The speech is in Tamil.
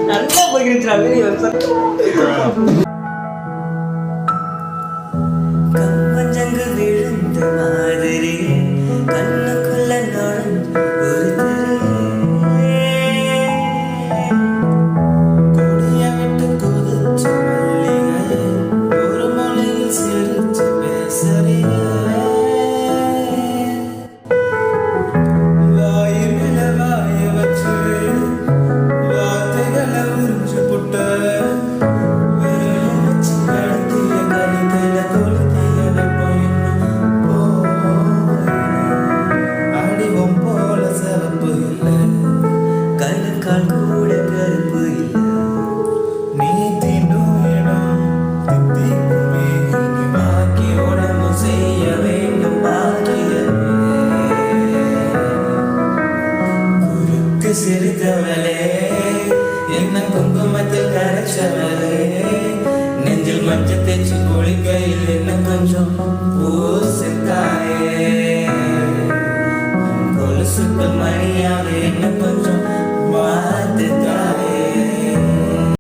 நல்லா போயிருச்சுடா வீடியோ. கம்மஞ்சங்கு விழுந்த மாதிரி கண்ணுக்குள்ள நுழைஞ்சு ஒரு கொடிய விட்டு கொதிச்ச மல்லிகை ஒரு மலையில் சிரிச்சு பேசறிய வாயு மேல வாய வச்சு வார்த்தைகளை உறிஞ்சு புட்ட வேச்சு நடத்திய கருத்துல கொளுத்திய வெப்பம் அடிவம் போல சிவப்பு இல்லை கல்லுக்கால் கூட கருப்பு இல்லை நீ தீண்டும் இடம் தித்திக்குமே நீ பாக்கி உடம்பு செய்ய வேண்டும் பாக்கியமே குறுக்கு சிரித்தவளே என்ன குங்குமத்தில் கரைச்சவளே நெஞ்சில் மஞ்சள் தேய்ச்சி குளிக்கையில் என்ன கொஞ்சம் பூசித்தாயே கொலுசுக்கு மணியாக என்ன கொஞ்சம்